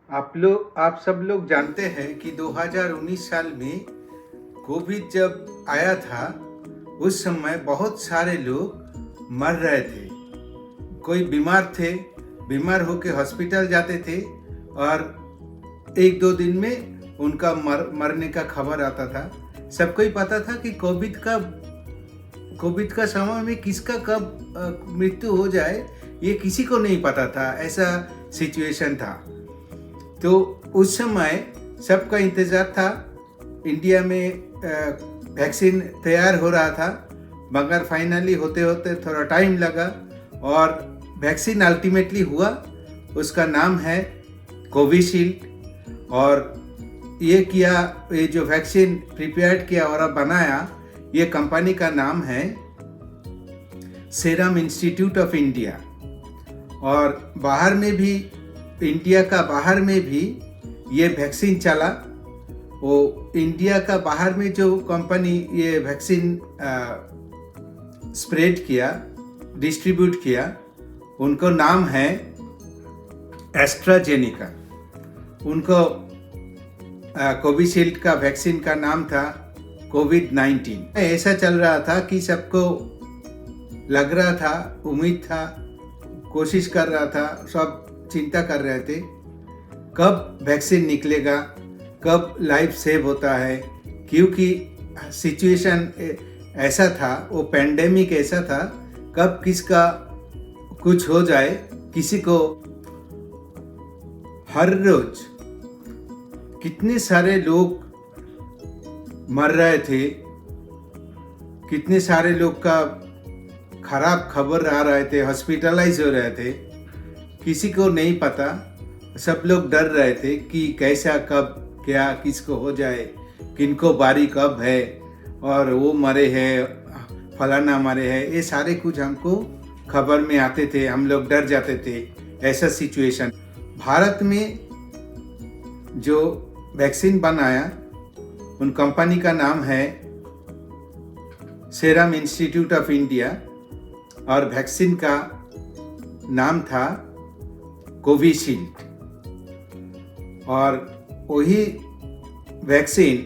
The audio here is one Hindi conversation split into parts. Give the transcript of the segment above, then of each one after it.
आप सब लोग जानते हैं कि 2019 साल में कोविड जब आया था, उस समय बहुत सारे लोग मर रहे थे। कोई बीमार थे, बीमार होकर हॉस्पिटल जाते थे और एक दो दिन में उनका मरने का खबर आता था। सबको ही पता था कि कोविड का समय में किसका कब मृत्यु हो जाए ये किसी को नहीं पता था। ऐसा सिचुएशन था। तो उस समय सबका इंतज़ार था। इंडिया में वैक्सीन तैयार हो रहा था, मगर फाइनली होते होते थोड़ा टाइम लगा और वैक्सीन अल्टीमेटली हुआ। उसका नाम है कोविशील्ड। और ये जो वैक्सीन प्रिपेयर्ड किया और बनाया, ये कंपनी का नाम है सीरम इंस्टीट्यूट ऑफ इंडिया। और बाहर में भी, इंडिया का बाहर में भी ये वैक्सीन चला। वो इंडिया का बाहर में जो कंपनी ये वैक्सीन स्प्रेड किया, डिस्ट्रीब्यूट किया, उनको नाम है एस्ट्राजेनिका। उनको कोविशील्ड का वैक्सीन का नाम था कोविड-19। ऐसा चल रहा था कि सबको लग रहा था, उम्मीद था, कोशिश कर रहा था, सब चिंता कर रहे थे कब वैक्सीन निकलेगा, कब लाइफ सेव होता है। क्योंकि सिचुएशन ऐसा था, वो पैंडेमिक ऐसा था, कब किसका कुछ हो जाए किसी को। हर रोज कितने सारे लोग मर रहे थे, कितने सारे लोग का खराब खबर आ रहे थे, हॉस्पिटलाइज हो रहे थे, किसी को नहीं पता। सब लोग डर रहे थे कि कैसा, कब, क्या, किसको हो जाए, किनको बारी कब है, और वो मरे हैं, फलाना मरे हैं। ये सारे कुछ हमको खबर में आते थे, हम लोग डर जाते थे। ऐसा सिचुएशन। भारत में जो वैक्सीन बनाया, उन कंपनी का नाम है सीरम इंस्टीट्यूट ऑफ इंडिया और वैक्सीन का नाम था कोविशील्ड। और वही वैक्सीन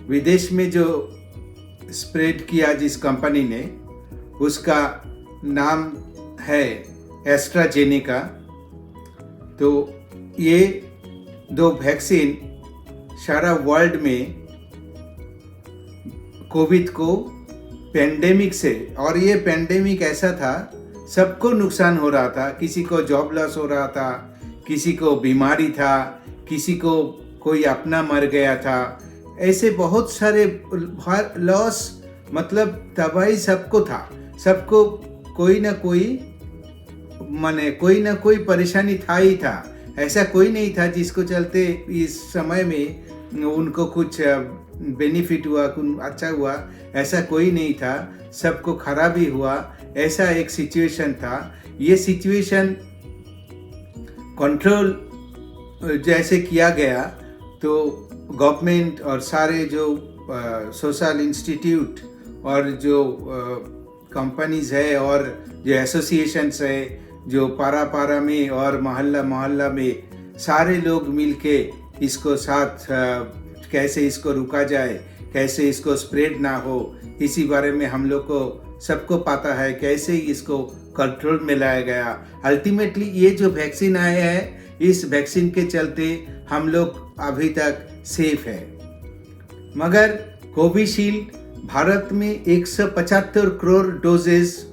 विदेश में जो स्प्रेड किया जिस कंपनी ने, उसका नाम है एस्ट्राजेनेका। तो ये दो वैक्सीन सारा वर्ल्ड में कोविड को पेंडेमिक से, और ये पेंडेमिक ऐसा था, सबको नुकसान हो रहा था। किसी को जॉब लॉस हो रहा था, किसी को बीमारी था, किसी को कोई अपना मर गया था। ऐसे बहुत सारे लॉस, मतलब तबाही सबको था। सबको कोई ना कोई परेशानी था ही था। ऐसा कोई नहीं था जिसको चलते इस समय में उनको कुछ बेनिफिट हुआ, कुछ अच्छा हुआ। ऐसा कोई नहीं था, सबको खराब ही हुआ। ऐसा एक सिचुएशन था। ये सिचुएशन कंट्रोल जैसे किया गया, तो गवर्नमेंट और सारे जो सोशल इंस्टीट्यूट और जो कंपनीज है और जो एसोसिएशंस है, जो पारा में और मोहल्ला में सारे लोग मिलके इसको साथ कैसे इसको रुका जाए, कैसे इसको स्प्रेड ना हो, इसी बारे में हम लोग को सबको पता है कैसे इसको कंट्रोल में लाया गया। अल्टीमेटली ये जो वैक्सीन आया है, इस वैक्सीन के चलते हम लोग अभी तक सेफ है। मगर कोविशील्ड भारत में 175 करोड़ डोजेस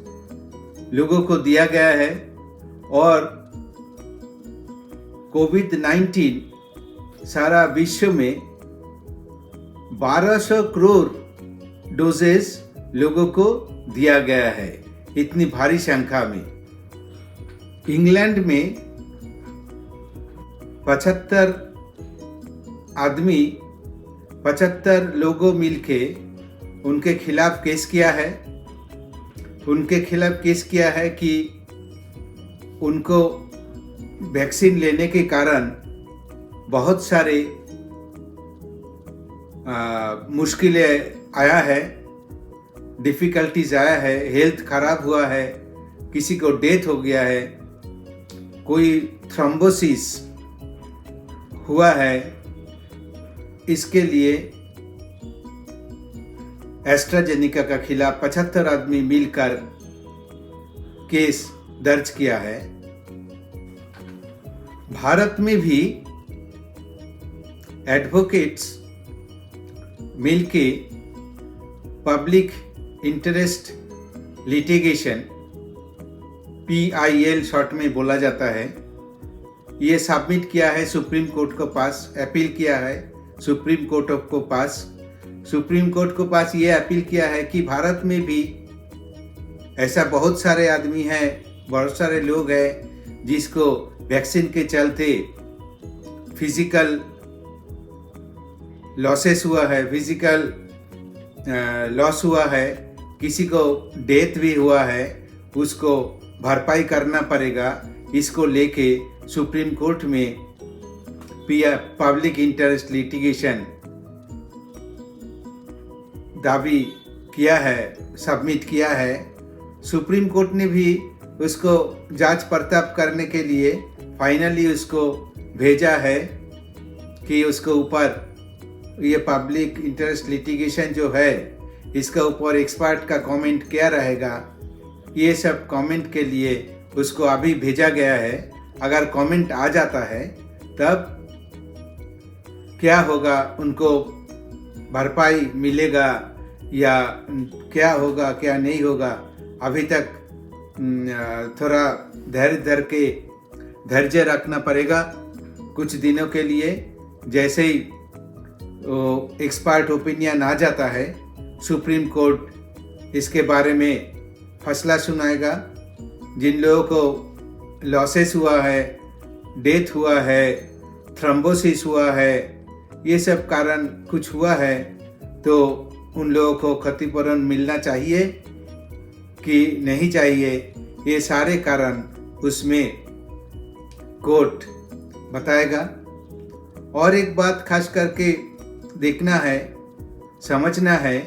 लोगों को दिया गया है और कोविड-19 सारा विश्व में 1200 करोड़ डोजेस लोगों को दिया गया है, इतनी भारी संख्या में। इंग्लैंड में 75 लोगों मिलके उनके खिलाफ केस किया है कि उनको वैक्सीन लेने के कारण बहुत सारे मुश्किलें आया है, डिफ़िकल्टीज आया है, हेल्थ खराब हुआ है, किसी को डेथ हो गया है, कोई थ्रोम्बोसिस हुआ है, इसके लिए एस्ट्राजेनिका का खिलाफ 75 आदमी मिलकर केस दर्ज किया है। भारत में भी एडवोकेट्स मिलके public interest litigation, PIL short में बोला जाता है, ये सबमिट किया है सुप्रीम कोर्ट को पास, अपील किया है सुप्रीम कोर्ट को पास। सुप्रीम कोर्ट को पास ये अपील किया है कि भारत में भी ऐसा बहुत सारे आदमी हैं, बहुत सारे लोग हैं जिसको वैक्सीन के चलते फिजिकल लॉसेस हुआ है, फिजिकल लॉस हुआ है, किसी को डेथ भी हुआ है, उसको भरपाई करना पड़ेगा। इसको लेके सुप्रीम कोर्ट में पब्लिक इंटरेस्ट लिटिगेशन दावी किया है, सबमिट किया है। सुप्रीम कोर्ट ने भी उसको जांच पड़ताल करने के लिए फाइनली उसको भेजा है कि उसको ऊपर ये पब्लिक इंटरेस्ट लिटिगेशन जो है, इसका ऊपर एक्सपर्ट का कमेंट क्या रहेगा, ये सब कमेंट के लिए उसको अभी भेजा गया है। अगर कमेंट आ जाता है तब क्या होगा, उनको भरपाई मिलेगा या क्या होगा क्या नहीं होगा, अभी तक थोड़ा धैर्य रखना पड़ेगा कुछ दिनों के लिए। जैसे ही एक्सपर्ट ओपिनियन आ जाता है, सुप्रीम कोर्ट इसके बारे में फैसला सुनाएगा। जिन लोगों को लॉसेस हुआ है, डेथ हुआ है, थ्रोम्बोसिस हुआ है, ये सब कारण कुछ हुआ है, तो उन लोगों को क्षतिपूरण मिलना चाहिए कि नहीं चाहिए, ये सारे कारण उसमें कोर्ट बताएगा। और एक बात खास करके देखना है, समझना है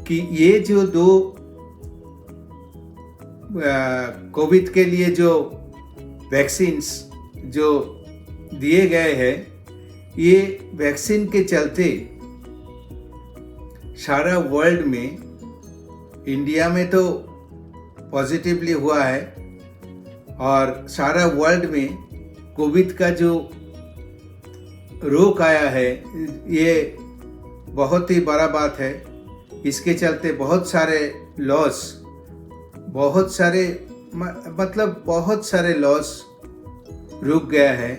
कि ये जो दो कोविड के लिए जो वैक्सीन्स जो दिए गए हैं, ये वैक्सीन के चलते सारा वर्ल्ड में, इंडिया में तो पॉजिटिवली हुआ है और सारा वर्ल्ड में कोविड का जो रोग आया है, ये बहुत ही बड़ा बात है। इसके चलते बहुत सारे लॉस, बहुत सारे लॉस रुक गया है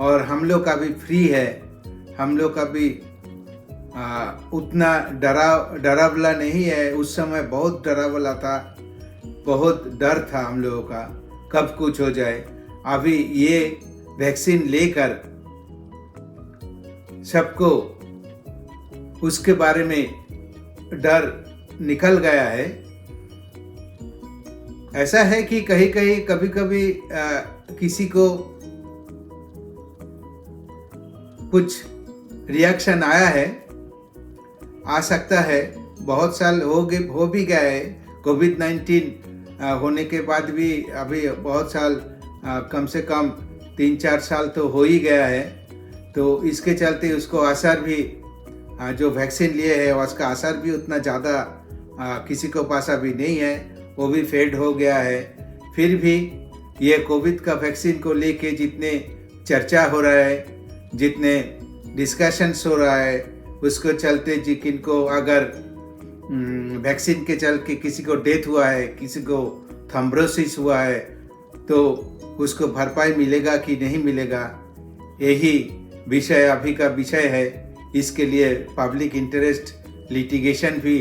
और हम लोग का भी फ्री है। हम लोग का भी उतना डरावना नहीं है। उस समय बहुत डरावना था, बहुत डर था हम लोगों का कब कुछ हो जाए। अभी ये वैक्सीन लेकर सबको उसके बारे में डर निकल गया है। ऐसा है कि कभी कभी किसी को कुछ रिएक्शन आया है, आ सकता है। बहुत साल हो भी गया है कोविड-19 होने के बाद भी। अभी बहुत साल, कम से कम 3-4 साल तो हो ही गया है। तो इसके चलते उसको असर भी, जो वैक्सीन लिए है उसका असर भी उतना ज़्यादा किसी को पास अभी नहीं है, वो भी फेड हो गया है। फिर भी ये कोविड का वैक्सीन को लेके जितने चर्चा हो रहा है, जितने डिस्कशंस हो रहा है, उसको चलते जिनको अगर वैक्सीन के चल के किसी को डेथ हुआ है, किसी को थ्रोम्बोसिस हुआ है, तो उसको भरपाई मिलेगा कि नहीं मिलेगा, यही विषय अभी का विषय है। इसके लिए पब्लिक इंटरेस्ट लिटिगेशन भी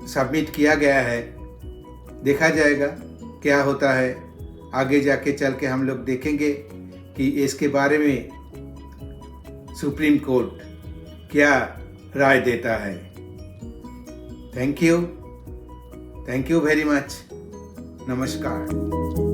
सबमिट किया गया है। देखा जाएगा क्या होता है। आगे जाके चल के हम लोग देखेंगे कि इसके बारे में सुप्रीम कोर्ट क्या राय देता है। Thank you very much. नमस्कार।